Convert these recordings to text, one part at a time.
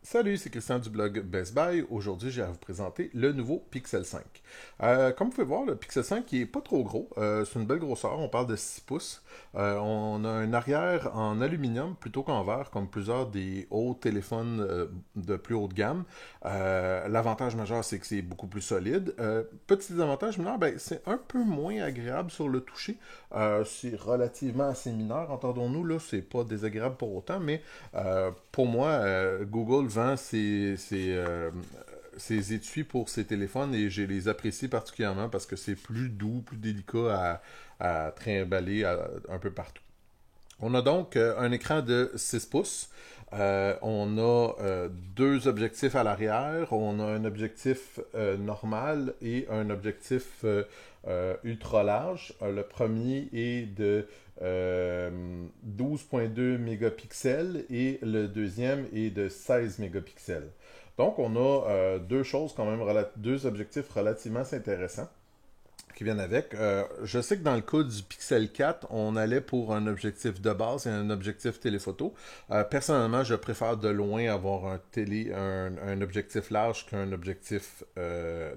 Salut, c'est Christian du blog Best Buy. Aujourd'hui, j'ai à vous présenter le nouveau Pixel 5. Comme vous pouvez voir, le Pixel 5 il est pas trop gros. C'est une belle grosseur. On parle de 6 pouces. On a un arrière en aluminium plutôt qu'en verre, comme plusieurs des hauts téléphones de plus haute gamme. L'avantage majeur, c'est que c'est beaucoup plus solide. Petit désavantage mineur, ben, c'est un peu moins agréable sur le toucher. C'est relativement assez mineur, entendons-nous. Là, c'est pas désagréable pour autant, mais pour moi, Google vend ces étuis pour ces téléphones et je les apprécie particulièrement parce que c'est plus doux, plus délicat à trimballer un peu partout. On a donc un écran de 6 pouces. On a deux objectifs à l'arrière. On a un objectif normal et un objectif ultra large. Le premier est de 12,2 mégapixels et le deuxième est de 16 mégapixels. Donc, on a deux choses quand même, deux objectifs relativement assez intéressants qui viennent avec. Je sais que dans le cas du Pixel 4, on allait pour un objectif de base et un objectif téléphoto. Personnellement, je préfère de loin avoir un objectif large qu'un objectif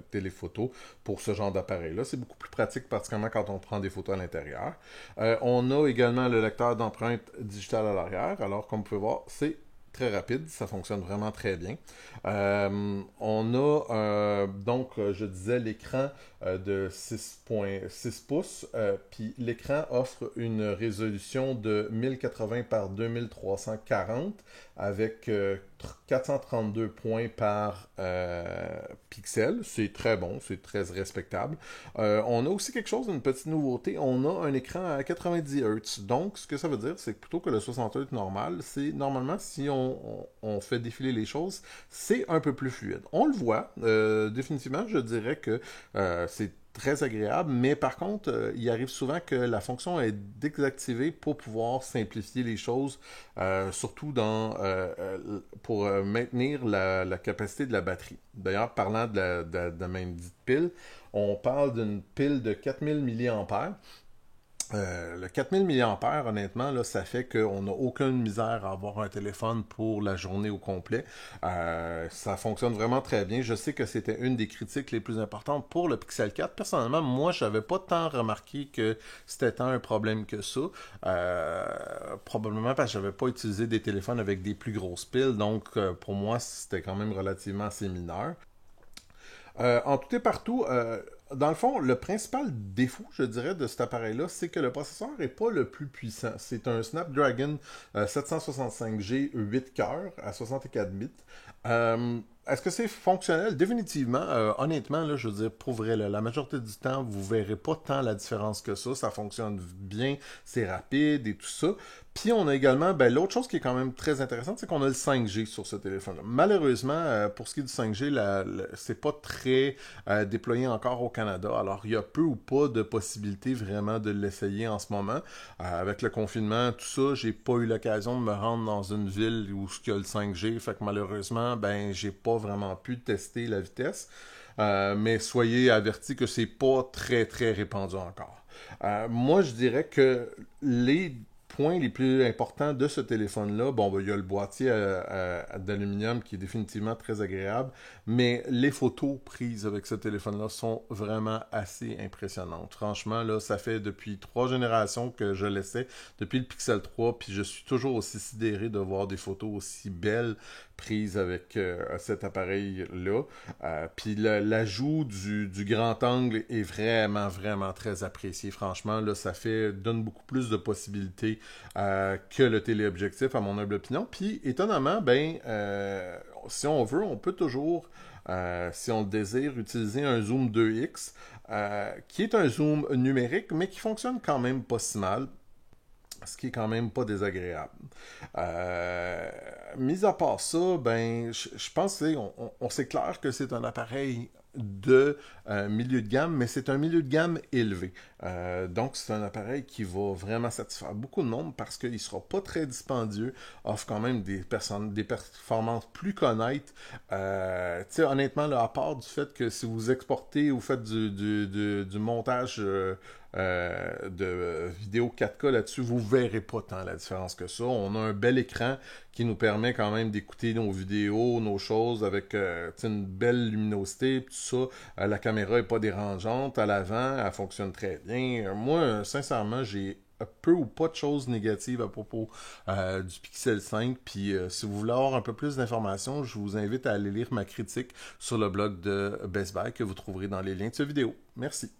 téléphoto pour ce genre d'appareil-là. C'est beaucoup plus pratique, particulièrement quand on prend des photos à l'intérieur. On a également le lecteur d'empreintes digitales à l'arrière. Alors, comme vous pouvez voir, c'est très rapide, ça fonctionne vraiment très bien. On a donc, je disais, l'écran de 6,6 pouces, puis l'écran offre une résolution de 1080 par 2340 avec 432 points par pixel. C'est très bon, c'est très respectable. On a aussi quelque chose, une petite nouveauté, on a un écran à 90 Hz. Donc, ce que ça veut dire, c'est que plutôt que le 60 Hz normal, c'est normalement, si on fait défiler les choses, c'est un peu plus fluide. On le voit, définitivement, je dirais que c'est très agréable, mais par contre, il arrive souvent que la fonction est désactivée pour pouvoir simplifier les choses, surtout pour maintenir la capacité de la batterie. D'ailleurs, parlant de même dite pile, on parle d'une pile de 4000 mAh. Le 4000 mAh, honnêtement, là, ça fait qu'on n'a aucune misère à avoir un téléphone pour la journée au complet. Ça fonctionne vraiment très bien. Je sais que c'était une des critiques les plus importantes pour le Pixel 4. Personnellement, moi, je n'avais pas tant remarqué que c'était tant un problème que ça. Probablement parce que je n'avais pas utilisé des téléphones avec des plus grosses piles. Donc, pour moi, c'était quand même relativement assez mineur. En tout et partout, dans le fond, le principal défaut, je dirais, de cet appareil-là, c'est que le processeur n'est pas le plus puissant. C'est un Snapdragon 765G 8 cœurs à 64 bits. Est-ce que c'est fonctionnel? Définitivement. Honnêtement, là, je veux dire, pour vrai, là, la majorité du temps, vous verrez pas tant la différence que ça. Ça fonctionne bien, c'est rapide et tout ça. Puis on a également, ben, l'autre chose qui est quand même très intéressante, c'est qu'on a le 5G sur ce téléphone-là. Malheureusement, pour ce qui est du 5G, c'est pas très déployé encore au Canada. Alors, il y a peu ou pas de possibilité vraiment de l'essayer en ce moment. Avec le confinement, tout ça, j'ai pas eu l'occasion de me rendre dans une ville où il y a le 5G. Fait que malheureusement, ben, j'ai pas vraiment pu tester la vitesse. Mais soyez avertis que c'est pas très très répandu encore. Moi, je dirais que les points les plus importants de ce téléphone-là, bon, ben, il y a le boîtier d'aluminium qui est définitivement très agréable, mais les photos prises avec ce téléphone-là sont vraiment assez impressionnantes. Franchement, là, ça fait depuis 3 générations que je l'essaie, depuis le Pixel 3, puis je suis toujours aussi sidéré de voir des photos aussi belles prises avec cet appareil-là. Puis l'ajout du grand angle est vraiment, vraiment très apprécié. Franchement, là, donne beaucoup plus de possibilités que le téléobjectif, à mon humble opinion. Puis, étonnamment, ben, si on veut, on peut toujours, si on le désire, utiliser un zoom 2x, qui est un zoom numérique, mais qui fonctionne quand même pas si mal. Ce qui est quand même pas désagréable. Mis à part ça, ben, je pense que c'est clair que c'est un appareil de milieu de gamme, mais c'est un milieu de gamme élevé. Donc, c'est un appareil qui va vraiment satisfaire beaucoup de monde parce qu'il ne sera pas très dispendieux, offre quand même des performances plus qu'honnêtes. Tu sais, honnêtement, là, à part du fait que si vous exportez ou faites du montage de vidéo 4K là-dessus, vous verrez pas tant la différence que ça. On a un bel écran qui nous permet quand même d'écouter nos vidéos, nos choses avec une belle luminosité, tout ça. La caméra est pas dérangeante à l'avant, elle fonctionne très bien. Moi, sincèrement, j'ai peu ou pas de choses négatives à propos du Pixel 5. Puis si vous voulez avoir un peu plus d'informations, je vous invite à aller lire ma critique sur le blog de Best Buy que vous trouverez dans les liens de cette vidéo. Merci.